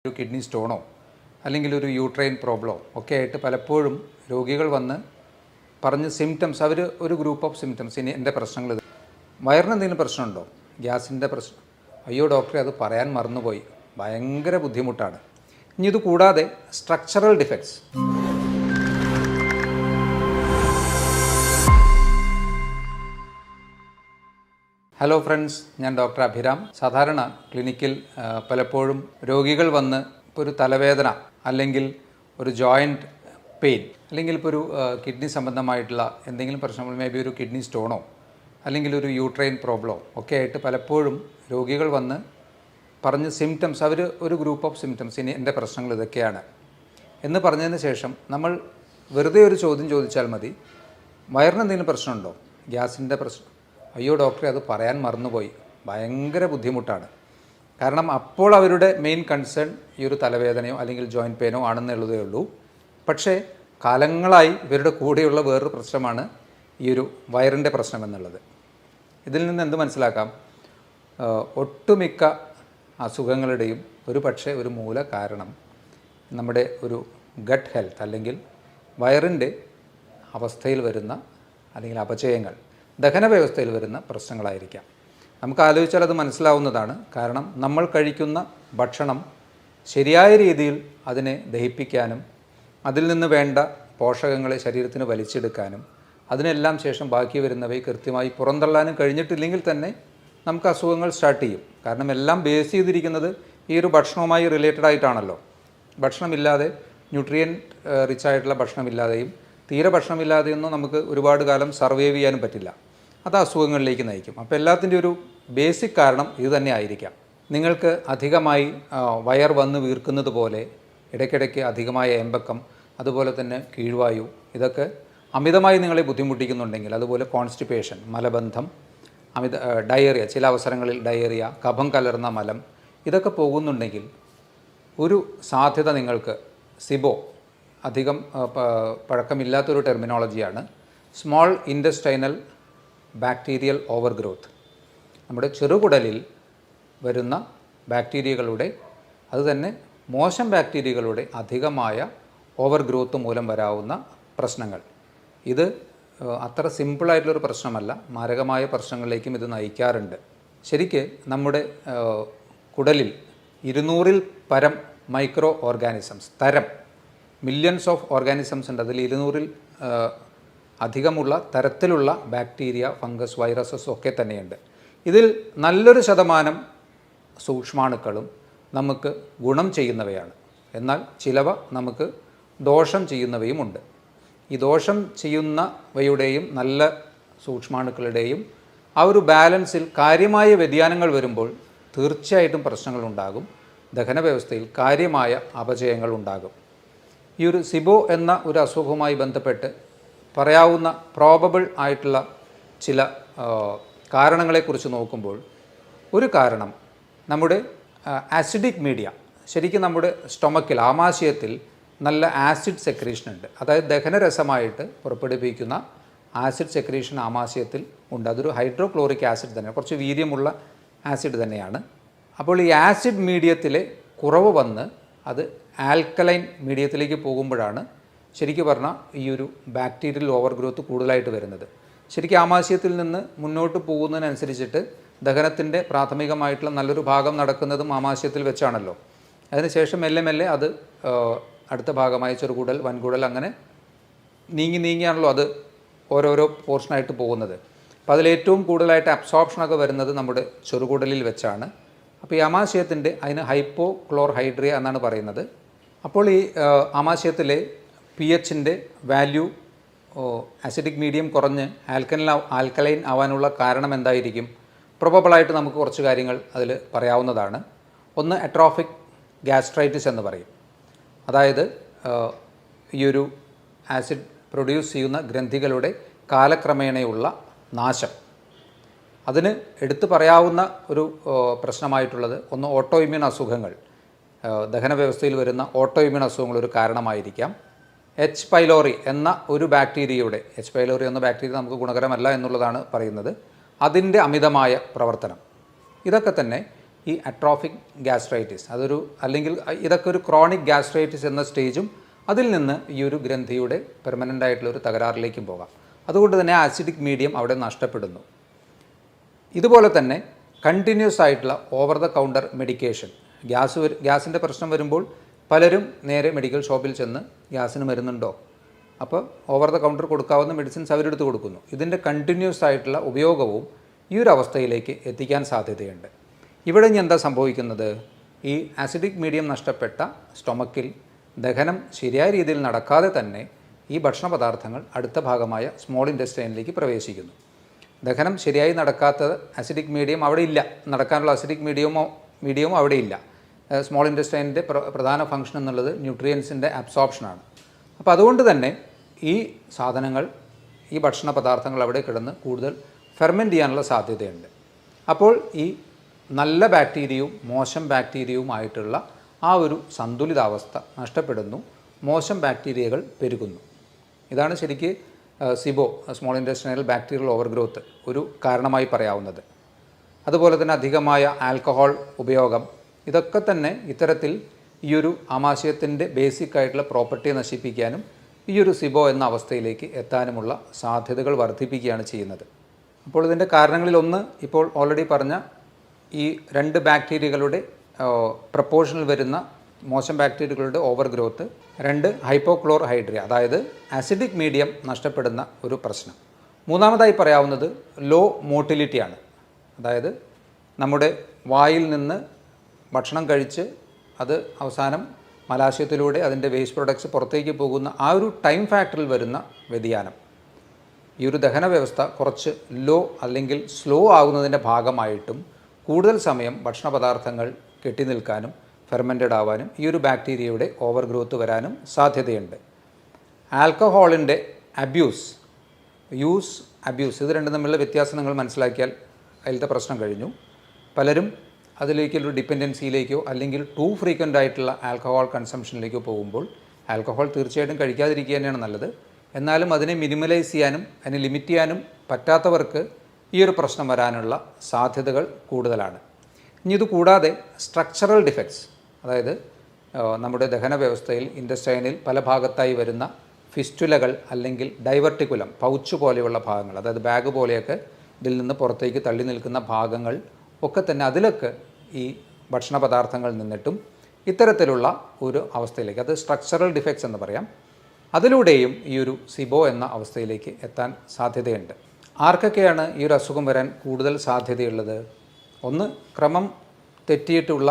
ഒരു കിഡ്നി സ്റ്റോണോ അല്ലെങ്കിൽ ഒരു യൂട്രൈൻ പ്രോബ്ലമോ ഒക്കെ ആയിട്ട് പലപ്പോഴും രോഗികൾ വന്ന് പറഞ്ഞ് സിംറ്റംസ് അവർ ഒരു ഗ്രൂപ്പ് ഓഫ് സിംറ്റംസ് ഇനി എൻ്റെ പ്രശ്നങ്ങൾ വയറിന് എന്തെങ്കിലും പ്രശ്നമുണ്ടോ, ഗ്യാസിൻ്റെ പ്രശ്നം, അയ്യോ ഡോക്ടറെ അത് പറയാൻ മറന്നുപോയി, ഭയങ്കര ബുദ്ധിമുട്ടാണ്. ഇനി ഇത് കൂടാതെ സ്ട്രക്ചറൽ ഡിഫക്ട്സ്. ഹലോ ഫ്രണ്ട്സ്, ഞാൻ ഡോക്ടർ അഭിരാം. സാധാരണ ക്ലിനിക്കിൽ പലപ്പോഴും രോഗികൾ വന്ന് ഇപ്പോൾ ഒരു തലവേദന അല്ലെങ്കിൽ ഒരു ജോയിൻറ്റ് പെയിൻ അല്ലെങ്കിൽ ഇപ്പോൾ ഒരു കിഡ്നി സംബന്ധമായിട്ടുള്ള എന്തെങ്കിലും പ്രശ്നങ്ങൾ, മേ ബി ഒരു കിഡ്നി സ്റ്റോണോ അല്ലെങ്കിൽ ഒരു യൂട്രൈൻ പ്രോബ്ലമോ ഒക്കെ ആയിട്ട് പലപ്പോഴും രോഗികൾ വന്ന് പറഞ്ഞ് സിംറ്റംസ് അവർ ഒരു ഗ്രൂപ്പ് ഓഫ് സിംറ്റംസ് ഇനി എൻ്റെ പ്രശ്നങ്ങൾ ഇതൊക്കെയാണ് എന്ന് പറഞ്ഞതിന് ശേഷം നമ്മൾ വെറുതെ ഒരു ചോദ്യം ചോദിച്ചാൽ മതി, വയറിന് എന്തെങ്കിലും പ്രശ്നമുണ്ടോ, ഗ്യാസിൻ്റെ പ്രശ്നം, അയ്യോ ഡോക്ടറെ അത് പറയാൻ മറന്നുപോയി, ഭയങ്കര ബുദ്ധിമുട്ടാണ്. കാരണം അപ്പോൾ അവരുടെ മെയിൻ കൺസേൺ ഈ ഒരു തലവേദനയോ അല്ലെങ്കിൽ ജോയിൻറ്റ് പെയിനോ ആണെന്നുള്ളതേ ഉള്ളൂ. പക്ഷേ കാലങ്ങളായി ഇവരുടെ കൂടെയുള്ള വേറൊരു പ്രശ്നമാണ് ഈ ഒരു വയറിൻ്റെ പ്രശ്നം എന്നുള്ളത്. ഇതിൽ നിന്ന് എന്ത് മനസ്സിലാക്കാം? ഒട്ടുമിക്ക അസുഖങ്ങളുടെയും ഒരു മൂല കാരണം നമ്മുടെ ഒരു ഗട്ട് ഹെൽത്ത് അല്ലെങ്കിൽ വയറിൻ്റെ അവസ്ഥയിൽ വരുന്ന അല്ലെങ്കിൽ അപചയങ്ങൾ, ദഹന വ്യവസ്ഥയിൽ വരുന്ന പ്രശ്നങ്ങളായിരിക്കാം. നമുക്ക് ആലോചിച്ചാൽ അത് മനസ്സിലാവുന്നതാണ്. കാരണം നമ്മൾ കഴിക്കുന്ന ഭക്ഷണം ശരിയായ രീതിയിൽ അതിനെ ദഹിപ്പിക്കാനും അതിൽ നിന്ന് വേണ്ട പോഷകങ്ങളെ ശരീരത്തിന് വലിച്ചെടുക്കാനും അതിനെല്ലാം ശേഷം ബാക്കി വരുന്നവയെ കൃത്യമായി പുറന്തള്ളാനും കഴിഞ്ഞിട്ടില്ലെങ്കിൽ തന്നെ നമുക്ക് അസുഖങ്ങൾ സ്റ്റാർട്ട് ചെയ്യും. കാരണം എല്ലാം ബേസ് ചെയ്തിരിക്കുന്നത് ഈ ഒരു ഭക്ഷണവുമായി റിലേറ്റഡ് ആയിട്ടാണല്ലോ. ഭക്ഷണമില്ലാതെ, ന്യൂട്രിയൻറ്റ് റിച്ച് ആയിട്ടുള്ള ഭക്ഷണമില്ലാതെയും തീരെ ഭക്ഷണമില്ലാതെയൊന്നും നമുക്ക് ഒരുപാട് കാലം സർവൈവ് ചെയ്യാനും പറ്റില്ല. അത് അസുഖങ്ങളിലേക്ക് നയിക്കും. അപ്പോൾ എല്ലാത്തിൻ്റെ ഒരു ബേസിക് കാരണം ഇത് തന്നെ ആയിരിക്കാം. നിങ്ങൾക്ക് അധികമായി വയർ വന്ന് വീർക്കുന്നത് പോലെ, ഇടയ്ക്കിടയ്ക്ക് അധികമായ ഏമ്പക്കം, അതുപോലെ തന്നെ കീഴ്വായു, ഇതൊക്കെ അമിതമായി നിങ്ങളെ ബുദ്ധിമുട്ടിക്കുന്നുണ്ടെങ്കിൽ, അതുപോലെ കോൺസ്റ്റിപ്പേഷൻ, മലബന്ധം, ഡയേറിയ, ചില അവസരങ്ങളിൽ ഡയേറിയ, കഫം കലർന്ന മലം, ഇതൊക്കെ പോകുന്നുണ്ടെങ്കിൽ ഒരു സാധ്യത നിങ്ങൾക്ക് സിബോ, അധികം പഴക്കമില്ലാത്തൊരു ടെർമിനോളജിയാണ്, small intestinal bacterial overgrowth. നമ്മുടെ ചെറുകുടലിൽ വരുന്ന ബാക്ടീരിയകളുടെ, അതുതന്നെ മോശം ബാക്ടീരിയകളുടെ അധികമായ ഓവർ ഗ്രോത്ത് മൂലം വരാവുന്ന പ്രശ്നങ്ങൾ. ഇത് അത്ര സിമ്പിളായിട്ടുള്ളൊരു പ്രശ്നമല്ല, മാരകമായ പ്രശ്നങ്ങളിലേക്കും ഇത് നയിക്കാറുണ്ട്. ശരിക്ക് നമ്മുടെ കുടലിൽ 200-ൽ പരം micro organisms, millions of organisms ഉണ്ട്. അതിൽ 200-ൽ അധികമുള്ള തരത്തിലുള്ള ബാക്ടീരിയ, ഫംഗസ്, വൈറസസ് ഒക്കെ തന്നെയുണ്ട്. ഇതിൽ നല്ലൊരു ശതമാനം സൂക്ഷ്മാണുക്കളും നമുക്ക് ഗുണം ചെയ്യുന്നവയാണ്. എന്നാൽ ചിലവ നമുക്ക് ദോഷം ചെയ്യുന്നവയുമുണ്ട്. ഈ ദോഷം ചെയ്യുന്നവയുടെയും നല്ല സൂക്ഷ്മാണുക്കളുടെയും ആ ഒരു ബാലൻസിൽ കാര്യമായ വ്യതിയാനങ്ങൾ വരുമ്പോൾ തീർച്ചയായിട്ടും പ്രശ്നങ്ങളുണ്ടാകും. ദഹന വ്യവസ്ഥയിൽ കാര്യമായ അപചയങ്ങൾ ഉണ്ടാകും. ഈ ഒരു സിബോ എന്ന ഒരു അസുഖവുമായി ബന്ധപ്പെട്ട് പറയാവുന്ന പ്രോബബിൾ ആയിട്ടുള്ള ചില കാരണങ്ങളെക്കുറിച്ച് നോക്കുമ്പോൾ, ഒരു കാരണം നമ്മുടെ ആസിഡിക് മീഡിയ, ശരിക്കും നമ്മുടെ സ്റ്റൊമക്കിൽ, ആമാശയത്തിൽ നല്ല ആസിഡ് സെക്രീഷൻ ഉണ്ട്. അതായത് ദഹനരസമായിട്ട് പുറപ്പെടുവിക്കുന്ന ആസിഡ് സെക്രീഷൻ ആമാശയത്തിൽ ഉണ്ട്. അതൊരു ഹൈഡ്രോക്ലോറിക് ആസിഡ് തന്നെയാണ്, കുറച്ച് വീര്യമുള്ള ആസിഡ് തന്നെയാണ്. അപ്പോൾ ഈ ആസിഡ് മീഡിയത്തിലെ കുറവ് വന്ന് അത് ആൽക്കലൈൻ മീഡിയത്തിലേക്ക് പോകുമ്പോഴാണ് ശരിക്കും പറഞ്ഞാൽ ഈ ഒരു ബാക്ടീരിയൽ ഓവർ ഗ്രോത്ത് കൂടുതലായിട്ട് വരുന്നത്. ശരിക്കും ആമാശയത്തിൽ നിന്ന് മുന്നോട്ട് പോകുന്നതിനനുസരിച്ചിട്ട് ദഹനത്തിൻ്റെ പ്രാഥമികമായിട്ടുള്ള നല്ലൊരു ഭാഗം നടക്കുന്നതും ആമാശയത്തിൽ വെച്ചാണല്ലോ. അതിനുശേഷം മെല്ലെ മെല്ലെ അത് അടുത്ത ഭാഗമായ ചെറുകുടൽ, വൻകുടൽ, അങ്ങനെ നീങ്ങിയാണല്ലോ അത് ഓരോരോ പോർഷനായിട്ട് പോകുന്നത്. അപ്പോൾ അതിലേറ്റവും കൂടുതലായിട്ട് അബ്സോർപ്ഷനൊക്കെ വരുന്നത് നമ്മുടെ ചെറുകുടലിൽ വെച്ചാണ്. അപ്പോൾ ഈ ആമാശയത്തിൻ്റെ, അതിന് ഹൈപ്പോക്ലോർഹൈഡ്രിയ എന്നാണ് പറയുന്നത്. അപ്പോൾ ഈ ആമാശയത്തിലെ pHൻ്റെ വാല്യൂ, ആസിഡിക് മീഡിയം കുറഞ്ഞ് ആൽക്കലൈൻ ആവാനുള്ള കാരണം എന്തായിരിക്കും? പ്രൊബബിളായിട്ട് നമുക്ക് കുറച്ച് കാര്യങ്ങൾ അതിൽ പറയാവുന്നതാണ്. ഒന്ന്, അട്രോഫിക് ഗ്യാസ്ട്രൈറ്റിസ് എന്ന് പറയും. അതായത് ഈ ഒരു ആസിഡ് പ്രൊഡ്യൂസ് ചെയ്യുന്ന ഗ്രന്ഥികളുടെ കാലക്രമേണയുള്ള നാശം. അതിന് എടുത്തു പറയാവുന്ന ഒരു പ്രശ്നമായിട്ടുള്ളത് ഒന്ന്, ഓട്ടോ ഇമ്മ്യൂൺ അസുഖങ്ങൾ, ദഹന വ്യവസ്ഥയിൽ വരുന്ന ഓട്ടോ ഇമ്മ്യൂൺ അസുഖങ്ങൾ ഒരു കാരണമായിരിക്കാം. എച്ച് പൈലോറി എന്ന ഒരു ബാക്ടീരിയയുടെ, എച്ച് പൈലോറി എന്ന ബാക്ടീരിയ നമുക്ക് ഗുണകരമല്ല എന്നുള്ളതാണ് പറയുന്നത്, അതിൻ്റെ അമിതമായ പ്രവർത്തനം. ഇതൊക്കെ തന്നെ ഈ അട്രോഫിക് ഗ്യാസ്ട്രൈറ്റിസ്, അല്ലെങ്കിൽ ഇതൊക്കെ ഒരു ക്രോണിക് ഗ്യാസ്ട്രൈറ്റിസ് എന്ന സ്റ്റേജും അതിൽ നിന്ന് ഈ ഒരു ഗ്രന്ഥിയുടെ പെർമനൻ്റ് ആയിട്ടുള്ള ഒരു തകരാറിലേക്കും പോകാം. അതുകൊണ്ട് തന്നെ ആസിഡിക് മീഡിയം അവിടെ നഷ്ടപ്പെടുന്നു. ഇതുപോലെ തന്നെ കണ്ടിന്യൂസ് ആയിട്ടുള്ള ഓവർ ദ കൗണ്ടർ മെഡിക്കേഷൻ, ഗ്യാസിൻ്റെ പ്രശ്നം വരുമ്പോൾ പലരും നേരെ മെഡിക്കൽ ഷോപ്പിൽ ചെന്ന് ഗ്യാസിന് മരുന്നുണ്ടോ, അപ്പോൾ ഓവർ ദ കൗണ്ടർ കൊടുക്കാവുന്ന മെഡിസിൻസ് അവരെടുത്ത് കൊടുക്കുന്നു. ഇതിൻ്റെ കണ്ടിന്യൂസ് ആയിട്ടുള്ള ഉപയോഗവും ഈ ഒരു അവസ്ഥയിലേക്ക് എത്തിക്കാൻ സാധ്യതയുണ്ട്. ഇവിടെ ഇനി എന്താ സംഭവിക്കുന്നത്? ഈ ആസിഡിക് മീഡിയം നഷ്ടപ്പെട്ട സ്റ്റൊമക്കിൽ ദഹനം ശരിയായ രീതിയിൽ നടക്കാതെ തന്നെ ഈ ഭക്ഷണ പദാർത്ഥങ്ങൾ അടുത്ത ഭാഗമായ സ്മോൾ ഇൻറ്റസ്റ്റൈനിലേക്ക് പ്രവേശിക്കുന്നു. ദഹനം ശരിയായി നടക്കാത്ത ആസിഡിക് മീഡിയം അവിടെ ഇല്ല, നടക്കാനുള്ള ആസിഡിക് മീഡിയമോ അവിടെ ഇല്ല. സ്മോൾ ഇൻറ്റസ്റ്റൈനിൻ്റെ പ്രധാന ഫംഗ്ഷൻ എന്നുള്ളത് ന്യൂട്രിയൻസിൻ്റെ അബ്സോർപ്ഷനാണ്. അപ്പോൾ അതുകൊണ്ട് തന്നെ ഈ സാധനങ്ങൾ, ഈ ഭക്ഷണ പദാർത്ഥങ്ങൾ അവിടെ കിടന്ന് കൂടുതൽ ഫെർമെൻറ്റ് ചെയ്യാനുള്ള സാധ്യതയുണ്ട്. അപ്പോൾ ഈ നല്ല ബാക്ടീരിയയും മോശം ബാക്ടീരിയയുമായിട്ടുള്ള ആ ഒരു സന്തുലിതാവസ്ഥ നഷ്ടപ്പെടുന്നു, മോശം ബാക്ടീരിയകൾ പെരുകുന്നു. ഇതാണ് ശരിക്ക് സിബോ, സ്മോൾ ഇൻറ്റസ്റ്റൈനൽ ബാക്ടീരിയൽ ഓവർഗ്രോത്ത് ഒരു കാരണമായി പറയാവുന്നത്. അതുപോലെ തന്നെ അധികമായ ആൽക്കഹോൾ ഉപയോഗം, ഇതൊക്കെ തന്നെ ഇത്തരത്തിൽ ഈയൊരു ആമാശയത്തിൻ്റെ ബേസിക് ആയിട്ടുള്ള പ്രോപ്പർട്ടിയെ നശിപ്പിക്കാനും ഈയൊരു സിബോ എന്ന അവസ്ഥയിലേക്ക് എത്താനുമുള്ള സാധ്യതകൾ വർദ്ധിപ്പിക്കുകയാണ് ചെയ്യുന്നത്. അപ്പോൾ ഇതിൻ്റെ കാരണങ്ങളിലൊന്ന് ഇപ്പോൾ ഓൾറെഡി പറഞ്ഞ ഈ 2 ബാക്ടീരിയകളുടെ പ്രപ്പോർഷനിൽ വരുന്ന മോശം ബാക്ടീരിയകളുടെ ഓവർ ഗ്രോത്ത്, 2 ഹൈപ്പോക്ലോർഹൈഡ്രിയ, അതായത് ആസിഡിക് മീഡിയം നഷ്ടപ്പെടുന്ന ഒരു പ്രശ്നം. മൂന്നാമതായി പറയാവുന്നത് ലോ മോട്ടിലിറ്റിയാണ്. അതായത് നമ്മുടെ വായിൽ നിന്ന് ഭക്ഷണം കഴിച്ച് അത് അവസാനം മലാശയത്തിലൂടെ അതിൻ്റെ വേസ്റ്റ് പ്രൊഡക്ട്സ് പുറത്തേക്ക് പോകുന്ന ആ ഒരു ടൈം ഫാക്ടറിൽ വരുന്ന വ്യതിയാനം, ഈ ഒരു ദഹന വ്യവസ്ഥ കുറച്ച് ലോ അല്ലെങ്കിൽ സ്ലോ ആകുന്നതിൻ്റെ ഭാഗമായിട്ടും കൂടുതൽ സമയം ഭക്ഷണ പദാർത്ഥങ്ങൾ കെട്ടി നിൽക്കാനും ഫെർമെൻറ്റഡ് ആവാനും ഈ ഒരു ബാക്ടീരിയയുടെ ഓവർ ഗ്രോത്ത് വരാനും സാധ്യതയുണ്ട്. ആൽക്കഹോളിൻ്റെ അബ്യൂസ്, ഇത് രണ്ടും തമ്മിലുള്ള വ്യത്യാസം നിങ്ങൾ മനസ്സിലാക്കിയാൽ അതിലത്തെ പ്രശ്നം കഴിഞ്ഞു. പലരും അതിലേക്കൊരു ഡിപ്പെൻഡൻസിയിലേക്കോ അല്ലെങ്കിൽ ടു ഫ്രീക്വൻ്റ് ആയിട്ടുള്ള ആൽക്കഹോൾ കൺസംഷനിലേക്കോ പോകുമ്പോൾ ആൽക്കഹോൾ തീർച്ചയായിട്ടും കഴിക്കാതിരിക്കുക തന്നെയാണ് നല്ലത്. എന്നാലും അതിനെ മിനിമലൈസ് ചെയ്യാനും അതിനെ ലിമിറ്റ് ചെയ്യാനും പറ്റാത്തവർക്ക് ഈ ഒരു പ്രശ്നം വരാനുള്ള സാധ്യതകൾ കൂടുതലാണ്. ഇനി ഇത് കൂടാതെ സ്ട്രക്ചറൽ ഡിഫക്ട്സ്, അതായത് നമ്മുടെ ദഹന വ്യവസ്ഥയിൽ ഇൻറ്റസ്റ്റൈനിൽ പല ഭാഗത്തായി വരുന്ന ഫിസ്റ്റുലകൾ അല്ലെങ്കിൽ ഡൈവർട്ടിക്കുലം, പൗച്ച് പോലെയുള്ള ഭാഗങ്ങൾ, അതായത് ബാഗ് പോലെയൊക്കെ ഇതിൽ നിന്ന് പുറത്തേക്ക് തള്ളി നിൽക്കുന്ന ഭാഗങ്ങൾ ഒക്കെ തന്നെ അതിലൊക്കെ ഈ ഭക്ഷണ പദാർത്ഥങ്ങൾ നിന്നിട്ടും ഇത്തരത്തിലുള്ള ഒരു അവസ്ഥയിലേക്ക്, അത് സ്ട്രക്ചറൽ ഡിഫക്ട്സ് എന്ന് പറയാം, അതിലൂടെയും ഈ ഒരു സിബോ എന്ന അവസ്ഥയിലേക്ക് എത്താൻ സാധ്യതയുണ്ട്. ആർക്കൊക്കെയാണ് ഈ ഒരു അസുഖം വരാൻ കൂടുതൽ സാധ്യതയുള്ളത്? ഒന്ന്, ക്രമം തെറ്റിയിട്ടുള്ള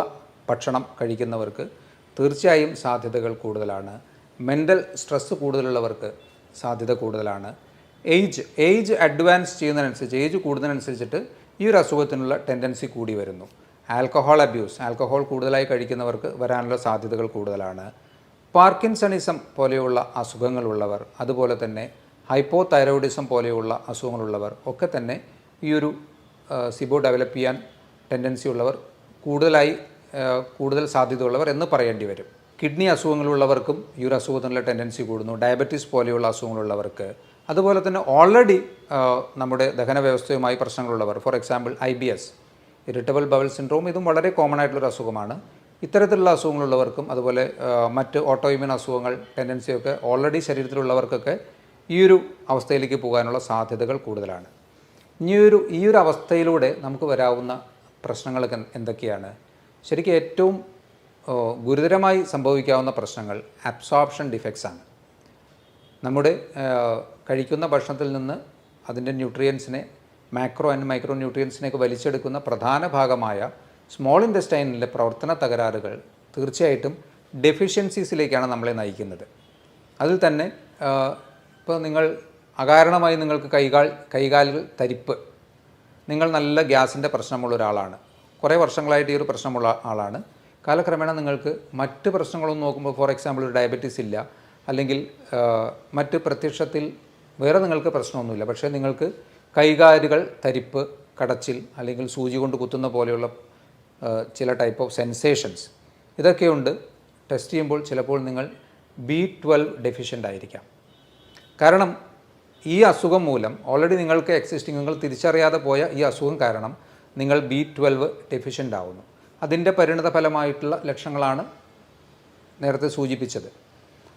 ഭക്ഷണം കഴിക്കുന്നവർക്ക് തീർച്ചയായും സാധ്യതകൾ കൂടുതലാണ്. മെൻ്റൽ സ്ട്രെസ്സ് കൂടുതലുള്ളവർക്ക് സാധ്യത കൂടുതലാണ്. ഏജ് അഡ്വാൻസ് ചെയ്യുന്നതിനനുസരിച്ച്, ഏജ് കൂടുന്നതിനനുസരിച്ചിട്ട് ഈ ഒരു അസുഖത്തിനുള്ള ടെൻഡൻസി കൂടി വരുന്നു. ആൽക്കഹോൾ അബ്യൂസ്, ആൽക്കഹോൾ കൂടുതലായി കഴിക്കുന്നവർക്ക് വരാനുള്ള സാധ്യതകൾ കൂടുതലാണ്. പാർക്കിൻസണിസം പോലെയുള്ള അസുഖങ്ങളുള്ളവർ, അതുപോലെ തന്നെ ഹൈപ്പോതൈറോയിഡിസം പോലെയുള്ള അസുഖങ്ങളുള്ളവർ ഒക്കെ തന്നെ ഈ ഒരു സിബോ ഡെവലപ്പ് ചെയ്യാൻ ടെൻഡൻസി ഉള്ളവർ, കൂടുതൽ സാധ്യതയുള്ളവർ എന്ന് പറയേണ്ടി വരും. കിഡ്നി അസുഖങ്ങളുള്ളവർക്കും ഈ ഒരു അസുഖത്തിനുള്ള ടെൻഡൻസി കൂടുന്നു. ഡയബറ്റീസ് പോലെയുള്ള അസുഖങ്ങളുള്ളവർക്ക്, അതുപോലെ തന്നെ ഓൾറെഡി നമ്മുടെ ദഹന വ്യവസ്ഥയുമായി പ്രശ്നങ്ങളുള്ളവർ, for example IBS, irritable bowel syndrome, ഇതും വളരെ കോമൺ ആയിട്ടുള്ളൊരു അസുഖമാണ്. ഇത്തരത്തിലുള്ള അസുഖങ്ങളുള്ളവർക്കും അതുപോലെ മറ്റ് ഓട്ടോഇമ്യൂൺ അസുഖങ്ങൾ ടെൻഡൻസിയൊക്കെ ഓൾറെഡി ശരീരത്തിലുള്ളവർക്കൊക്കെ ഈ ഒരു അവസ്ഥയിലേക്ക് പോകാനുള്ള സാധ്യതകൾ കൂടുതലാണ്. ഈ ഒരു അവസ്ഥയിലൂടെ നമുക്ക് വരാവുന്ന പ്രശ്നങ്ങളൊക്കെ എന്തൊക്കെയാണ്? ശരിക്കും ഏറ്റവും ഗുരുതരമായി സംഭവിക്കാവുന്ന പ്രശ്നങ്ങൾ അബ്സോർപ്ഷൻ ഡിഫക്ട്സ് ആണ്. നമ്മുടെ കഴിക്കുന്ന ഭക്ഷണത്തിൽ നിന്ന് അതിൻ്റെ ന്യൂട്രിയൻസിനെ, മാക്രോ ആൻഡ് മൈക്രോ ന്യൂട്രിയൻസിനെയൊക്കെ വലിച്ചെടുക്കുന്ന പ്രധാന ഭാഗമായ സ്മോൾ ഇൻറ്റസ്റ്റൈനിലെ പ്രവർത്തന തകരാറുകൾ തീർച്ചയായിട്ടും ഡെഫിഷ്യൻസീസിലേക്കാണ് നമ്മളെ നയിക്കുന്നത്. അതിൽ തന്നെ ഇപ്പോൾ നിങ്ങൾ അകാരണമായി നിങ്ങൾക്ക് കൈകാലുകൾ തരിപ്പ്, നിങ്ങൾ നല്ല ഗ്യാസിൻ്റെ പ്രശ്നമുള്ള ഒരാളാണ്, കുറേ വർഷങ്ങളായിട്ട് ഈ ഒരു പ്രശ്നമുള്ള ആളാണ്, കാലക്രമേണ നിങ്ങൾക്ക് മറ്റ് പ്രശ്നങ്ങളൊന്നും നോക്കുമ്പോൾ, ഫോർ എക്സാമ്പിൾ ഒരു ഡയബറ്റീസ് ഇല്ല, അല്ലെങ്കിൽ മറ്റ് പ്രത്യക്ഷത്തിൽ വേറെ നിങ്ങൾക്ക് പ്രശ്നമൊന്നുമില്ല, പക്ഷേ നിങ്ങൾക്ക് കൈകാലുകൾ തരിപ്പ്, കടച്ചിൽ, അല്ലെങ്കിൽ സൂചി കൊണ്ട് കുത്തുന്ന പോലെയുള്ള ചില ടൈപ്പ് ഓഫ് സെൻസേഷൻസ് ഇതൊക്കെയുണ്ട്. ടെസ്റ്റ് ചെയ്യുമ്പോൾ ചിലപ്പോൾ നിങ്ങൾ B12 ഡെഫിഷ്യൻ്റ് ആയിരിക്കാം. കാരണം ഈ അസുഖം മൂലം ഓൾറെഡി നിങ്ങൾക്ക് നിങ്ങൾ തിരിച്ചറിയാതെ പോയ ഈ അസുഖം കാരണം നിങ്ങൾ B12 ഡെഫിഷ്യൻ്റ് ആവുന്നു. അതിൻ്റെ പരിണിത ഫലമായിട്ടുള്ള ലക്ഷണങ്ങളാണ് നേരത്തെ സൂചിപ്പിച്ചത്.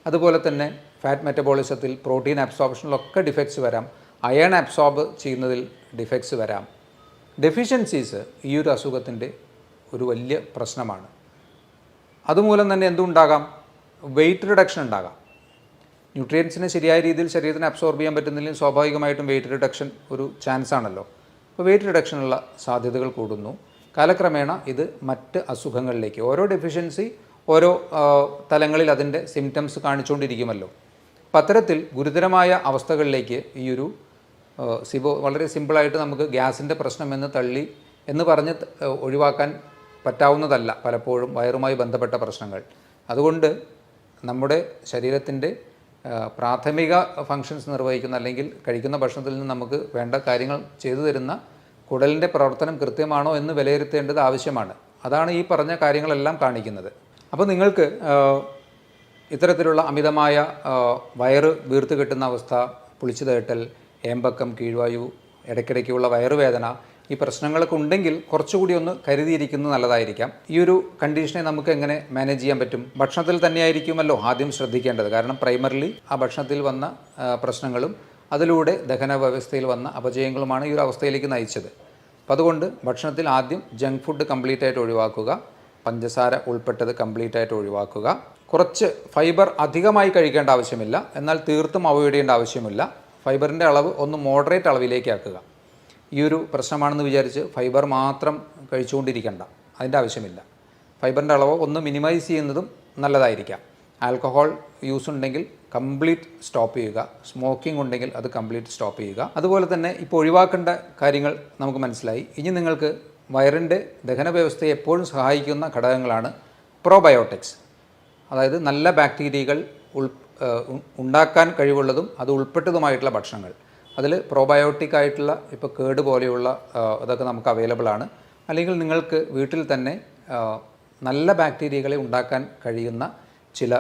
അതുപോലെ തന്നെ ഫാറ്റ് മെറ്റബോളിസത്തിൽ, പ്രോട്ടീൻ അബ്സോർപ്ഷനിലൊക്കെ ഡിഫക്ട്സ് വരാം. അയൺ അബ്സോർബ് ചെയ്യുന്നതിൽ ഡിഫക്ട്സ് വരാം. ഡെഫിഷ്യൻസീസ് ഈ ഒരു അസുഖത്തിൻ്റെ ഒരു വലിയ പ്രശ്നമാണ്. അതുമൂലം തന്നെ എന്തുണ്ടാകാം? വെയിറ്റ് റിഡക്ഷൻ ഉണ്ടാകാം. ന്യൂട്രിയൻസിനെ ശരിയായ രീതിയിൽ ശരീരത്തിന് അബ്സോർബ് ചെയ്യാൻ പറ്റുന്നില്ലെങ്കിൽ സ്വാഭാവികമായിട്ടും വെയിറ്റ് റിഡക്ഷൻ ഒരു ചാൻസ് ആണല്ലോ. അപ്പോൾ വെയിറ്റ് റിഡക്ഷനുള്ള സാധ്യതകൾ കൂടുന്നു. കാലക്രമേണ ഇത് മറ്റ് അസുഖങ്ങളിലേക്ക്, ഓരോ ഡെഫിഷ്യൻസി ഓരോ തലങ്ങളിൽ അതിൻ്റെ സിംറ്റംസ് കാണിച്ചുകൊണ്ടിരിക്കുമല്ലോ. അപ്പം അത്തരത്തിൽ ഗുരുതരമായ അവസ്ഥകളിലേക്ക് ഈ ഒരു സിബോ വളരെ സിമ്പിളായിട്ട് നമുക്ക് ഗ്യാസിൻ്റെ പ്രശ്നം എന്ന് പറഞ്ഞ് ഒഴിവാക്കാൻ പറ്റാവുന്നതല്ല പലപ്പോഴും വയറുമായി ബന്ധപ്പെട്ട പ്രശ്നങ്ങൾ. അതുകൊണ്ട് നമ്മുടെ ശരീരത്തിൻ്റെ പ്രാഥമിക ഫങ്ഷൻസ് നിർവഹിക്കുന്ന, അല്ലെങ്കിൽ കഴിക്കുന്ന ഭക്ഷണത്തിൽ നിന്ന് നമുക്ക് വേണ്ട കാര്യങ്ങൾ ചെയ്തു തരുന്ന കുടലിൻ്റെ പ്രവർത്തനം കൃത്യമാണോ എന്ന് വിലയിരുത്തേണ്ടത് ആവശ്യമാണ്. അതാണ് ഈ പറഞ്ഞ കാര്യങ്ങളെല്ലാം കാണിക്കുന്നത്. അപ്പോൾ നിങ്ങൾക്ക് ഇത്തരത്തിലുള്ള അമിതമായ വയറ് വീർത്ത് കിട്ടുന്ന അവസ്ഥ, പുളിച്ചു തേട്ടൽ, ഏമ്പക്കം, കീഴ്വായു, ഇടയ്ക്കിടയ്ക്കുള്ള വയറുവേദന, ഈ പ്രശ്നങ്ങളൊക്കെ ഉണ്ടെങ്കിൽ കുറച്ചുകൂടി ഒന്ന് കരുതിയിരിക്കുന്നത് നല്ലതായിരിക്കാം. ഈ ഒരു കണ്ടീഷനെ നമുക്ക് എങ്ങനെ മാനേജ് ചെയ്യാൻ പറ്റും? ഭക്ഷണത്തിൽ തന്നെയായിരിക്കുമല്ലോ ആദ്യം ശ്രദ്ധിക്കേണ്ടത്. കാരണം പ്രൈമറിലി ആ ഭക്ഷണത്തിൽ വന്ന പ്രശ്നങ്ങളും അതിലൂടെ ദഹന വ്യവസ്ഥയിൽ വന്ന അപചയങ്ങളുമാണ് ഈ ഒരു അവസ്ഥയിലേക്ക് നയിച്ചത്. അപ്പോൾ അതുകൊണ്ട് ഭക്ഷണത്തിൽ ആദ്യം ജങ്ക് ഫുഡ് കംപ്ലീറ്റ് ആയിട്ട് ഒഴിവാക്കുക, പഞ്ചസാര ഉൾപ്പെട്ടത് കംപ്ലീറ്റ് ആയിട്ട് ഒഴിവാക്കുക. കുറച്ച് ഫൈബർ അധികമായി കഴിക്കേണ്ട ആവശ്യമില്ല, എന്നാൽ തീർത്തും അവോയ്ഡ് ചെയ്യേണ്ട ആവശ്യമില്ല. ഫൈബറിൻ്റെ അളവ് ഒന്ന് മോഡറേറ്റ് അളവിലേക്ക് ആക്കുക. ഈ ഒരു പ്രശ്നമാണെന്ന് വിചാരിച്ച് ഫൈബർ മാത്രം കഴിച്ചുകൊണ്ടിരിക്കേണ്ട, അതിൻ്റെ ആവശ്യമില്ല. ഫൈബറിൻ്റെ അളവ് ഒന്ന് മിനിമൈസ് ചെയ്യുന്നതും നല്ലതായിരിക്കാം. ആൽക്കഹോൾ യൂസ് ഉണ്ടെങ്കിൽ കംപ്ലീറ്റ് സ്റ്റോപ്പ് ചെയ്യുക. സ്മോക്കിംഗ് ഉണ്ടെങ്കിൽ അത് കംപ്ലീറ്റ് സ്റ്റോപ്പ് ചെയ്യുക. അതുപോലെ തന്നെ ഇപ്പോൾ ഒഴിവാക്കേണ്ട കാര്യങ്ങൾ നമുക്ക് മനസ്സിലായി. ഇനി നിങ്ങൾക്ക് വയറിൻ്റെ ദഹന വ്യവസ്ഥയെ എപ്പോഴും സഹായിക്കുന്ന ഘടകങ്ങളാണ് പ്രോബയോട്ടിക്സ്. അതായത് നല്ല ബാക്ടീരിയകൾ ഉണ്ടാക്കാൻ കഴിവുള്ളതും അത് ഉൾപ്പെട്ടതുമായിട്ടുള്ള ഭക്ഷണങ്ങൾ. അതിൽ പ്രോബയോട്ടിക് ആയിട്ടുള്ള ഇപ്പോൾ കേട് പോലെയുള്ള അതൊക്കെ നമുക്ക് അവൈലബിൾ ആണ്. അല്ലെങ്കിൽ നിങ്ങൾക്ക് വീട്ടിൽ തന്നെ നല്ല ബാക്ടീരിയകളെ ഉണ്ടാക്കാൻ കഴിയുന്ന ചില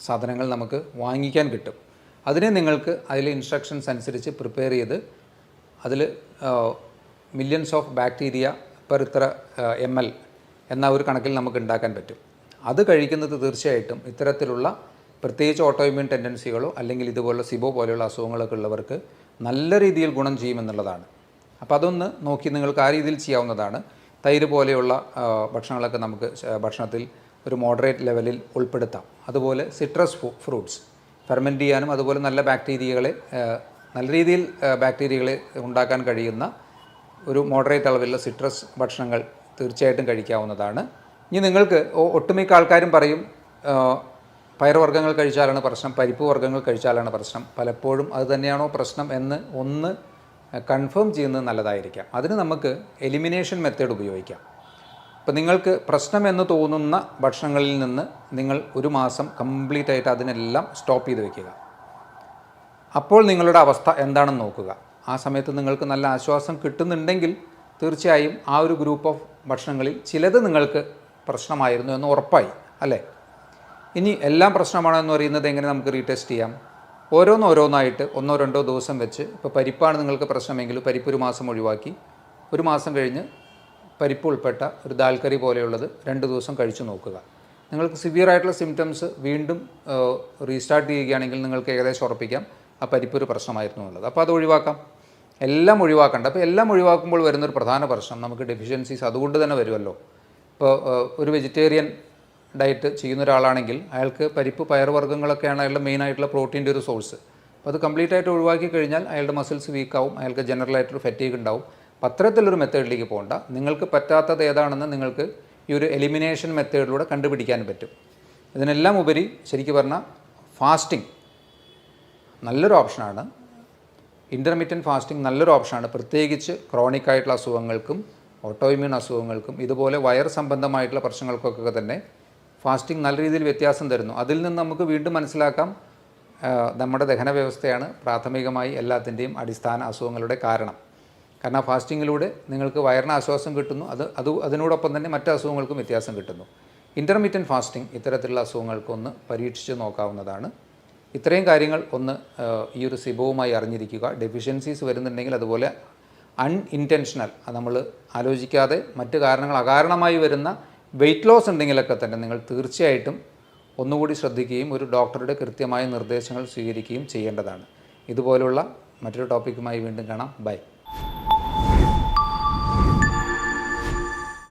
സാധനങ്ങൾ നമുക്ക് വാങ്ങിക്കാൻ കിട്ടും. അതിനെ നിങ്ങൾക്ക് അതിലെ ഇൻസ്ട്രക്ഷൻസ് അനുസരിച്ച് പ്രിപ്പയർ ചെയ്ത് അതിൽ മില്യൺസ് ഓഫ് ബാക്ടീരിയ പെർ ഇത്ര ml എന്ന ഒരു കണക്കിൽ നമുക്ക് ഉണ്ടാക്കാൻ പറ്റും. അത് കഴിക്കുന്നത് തീർച്ചയായിട്ടും ഇത്തരത്തിലുള്ള പ്രത്യേകിച്ച് ഓട്ടോഇമ്യൂൺ ടെൻഡൻസികളോ അല്ലെങ്കിൽ ഇതുപോലുള്ള സിബോ പോലെയുള്ള അസുഖങ്ങളൊക്കെ ഉള്ളവർക്ക് നല്ല രീതിയിൽ ഗുണം ചെയ്യുമെന്നുള്ളതാണ്. അപ്പോൾ അതൊന്ന് നോക്കി നിങ്ങൾക്ക് ആ രീതിയിൽ ചെയ്യാവുന്നതാണ്. തൈര് പോലെയുള്ള ഭക്ഷണങ്ങളൊക്കെ നമുക്ക് ഭക്ഷണത്തിൽ ഒരു മോഡറേറ്റ് ലെവലിൽ ഉൾപ്പെടുത്താം. അതുപോലെ സിട്രസ് ഫ്രൂട്ട്സ് ഫെർമെൻറ്റ് ചെയ്യാനും അതുപോലെ നല്ല രീതിയിൽ ബാക്ടീരിയകളെ ഉണ്ടാക്കാൻ കഴിയുന്ന ഒരു മോഡറേറ്റ് അളവിലുള്ള സിട്രസ് ഭക്ഷണങ്ങൾ തീർച്ചയായിട്ടും കഴിക്കാവുന്നതാണ്. ഇനി നിങ്ങൾക്ക് ഒട്ടുമിക്ക ആൾക്കാരും പറയും പയറുവർഗ്ഗങ്ങൾ കഴിച്ചാലാണ് പ്രശ്നം, പരിപ്പ് വർഗ്ഗങ്ങൾ കഴിച്ചാലാണ് പ്രശ്നം. പലപ്പോഴും അത് തന്നെയാണോ പ്രശ്നം എന്ന് ഒന്ന് കൺഫേം ചെയ്യുന്നത് നല്ലതായിരിക്കാം. അതിന് നമുക്ക് എലിമിനേഷൻ മെത്തേഡ് ഉപയോഗിക്കാം. ഇപ്പോൾ നിങ്ങൾക്ക് പ്രശ്നം എന്ന് തോന്നുന്ന ഭക്ഷണങ്ങളിൽ നിന്ന് നിങ്ങൾ ഒരു മാസം കംപ്ലീറ്റ് ആയിട്ട് അതിനെല്ലാം സ്റ്റോപ്പ് ചെയ്ത് വയ്ക്കുക. അപ്പോൾ നിങ്ങളുടെ അവസ്ഥ എന്താണെന്ന് നോക്കുക. ആ സമയത്ത് നിങ്ങൾക്ക് നല്ല ആശ്വാസം കിട്ടുന്നുണ്ടെങ്കിൽ തീർച്ചയായും ആ ഒരു ഗ്രൂപ്പ് ഓഫ് ഭക്ഷണങ്ങളിൽ ചിലത് നിങ്ങൾക്ക് പ്രശ്നമായിരുന്നു എന്ന് ഉറപ്പായി അല്ലേ. ഇനി എല്ലാം പ്രശ്നമാണെന്ന് പറയുന്നത് എങ്ങനെ നമുക്ക് റീടെസ്റ്റ് ചെയ്യാം? ഓരോന്നായിട്ട് 1-2 ദിവസം വെച്ച്, ഇപ്പോൾ പരിപ്പാണ് നിങ്ങൾക്ക് പ്രശ്നമെങ്കിൽ പരിപ്പ് ഒരു മാസം ഒഴിവാക്കി, ഒരു മാസം കഴിഞ്ഞ് പരിപ്പ് ഉൾപ്പെട്ട ഒരു ദാൽ കറി പോലെയുള്ളത് 2 ദിവസം കഴിച്ചു നോക്കുക. നിങ്ങൾക്ക് സിവിയർ ആയിട്ടുള്ള സിംറ്റംസ് വീണ്ടും റീസ്റ്റാർട്ട് ചെയ്യുകയാണെങ്കിൽ നിങ്ങൾക്ക് ഏകദേശം ഉറപ്പിക്കാം ആ പരിപ്പ് ഒരു പ്രശ്നമായിരുന്നു എന്നുള്ളത്. അപ്പോൾ അത് ഒഴിവാക്കാം. എല്ലാം ഒഴിവാക്കണ്ട. അപ്പോൾ എല്ലാം ഒഴിവാക്കുമ്പോൾ വരുന്നൊരു പ്രധാന പ്രശ്നം നമുക്ക് ഡെഫിഷ്യൻസീസ് അതുകൊണ്ട് തന്നെ വരുമല്ലോ. ഇപ്പോൾ ഒരു വെജിറ്റേറിയൻ ഡയറ്റ് ചെയ്യുന്ന ഒരാളാണെങ്കിൽ അയാൾക്ക് പരിപ്പ് പയറുവർഗ്ഗങ്ങളൊക്കെയാണ് അയാളുടെ മെയിനായിട്ടുള്ള പ്രോട്ടീൻ്റെ ഒരു സോഴ്സ്. അപ്പോൾ അത് കംപ്ലീറ്റ് ആയിട്ട് ഒഴിവാക്കി കഴിഞ്ഞാൽ അയാളുടെ മസിൽസ് വീക്കാവും, അയാൾക്ക് ജനറലായിട്ടൊരു ഫറ്റീഗ് ഉണ്ടാവും. അപ്പോൾ അത്തരത്തിലൊരു മെത്തേഡിലേക്ക് പോകണ്ട. നിങ്ങൾക്ക് പറ്റാത്തത് ഏതാണെന്ന് നിങ്ങൾക്ക് ഈ ഒരു എലിമിനേഷൻ മെത്തേഡിലൂടെ കണ്ടുപിടിക്കാൻ പറ്റും. ഇതിനെല്ലാം ഉപരി ശരിക്കും പറഞ്ഞാൽ ഫാസ്റ്റിംഗ് നല്ലൊരു ഓപ്ഷനാണ്. ഇൻ്റർമീഡിയറ്റ് ഫാസ്റ്റിംഗ് നല്ലൊരു ഓപ്ഷനാണ്. പ്രത്യേകിച്ച് ക്രോണിക് ആയിട്ടുള്ള അസുഖങ്ങൾക്കും ഓട്ടോഇമ്യൂൺ അസുഖങ്ങൾക്കും ഇതുപോലെ വയർ സംബന്ധമായിട്ടുള്ള പ്രശ്നങ്ങൾക്കൊക്കെ തന്നെ ഫാസ്റ്റിംഗ് നല്ല രീതിയിൽ വ്യത്യാസം തരുന്നു. അതിൽ നിന്ന് നമുക്ക് വീണ്ടും മനസ്സിലാക്കാം നമ്മുടെ ദഹന വ്യവസ്ഥയാണ് പ്രാഥമികമായി എല്ലാത്തിൻ്റെയും അടിസ്ഥാന അസുഖങ്ങളുടെ കാരണം. കാരണം ഫാസ്റ്റിങ്ങിലൂടെ നിങ്ങൾക്ക് വയറിന് ആശ്വാസം കിട്ടുന്നു, അതിനോടൊപ്പം തന്നെ മറ്റ് അസുഖങ്ങൾക്കും വ്യത്യാസം കിട്ടുന്നു. ഇൻ്റർമീഡിയറ്റ് ഫാസ്റ്റിംഗ് ഇത്തരത്തിലുള്ള അസുഖങ്ങൾക്കൊന്ന് പരീക്ഷിച്ച് നോക്കാവുന്നതാണ്. ഇത്രയും കാര്യങ്ങൾ ഒന്ന് ഈ ഒരു സിബോവുമായി അറിഞ്ഞിരിക്കുക. ഡെഫിഷ്യൻസീസ് വരുന്നുണ്ടെങ്കിൽ അതുപോലെ അൺഇൻറ്റൻഷണൽ, അത് നമ്മൾ ആലോചിക്കാതെ മറ്റ് കാരണങ്ങൾ അകാരണമായി വരുന്ന വെയിറ്റ് ലോസ് ഉണ്ടെങ്കിലൊക്കെ തന്നെ നിങ്ങൾ തീർച്ചയായിട്ടും ഒന്നുകൂടി ശ്രദ്ധിക്കുകയും ഒരു ഡോക്ടറുടെ കൃത്യമായ നിർദ്ദേശങ്ങൾ സ്വീകരിക്കുകയും ചെയ്യേണ്ടതാണ്. ഇതുപോലുള്ള മറ്റൊരു ടോപ്പിക്കുമായി വീണ്ടും കാണാം. ബൈ.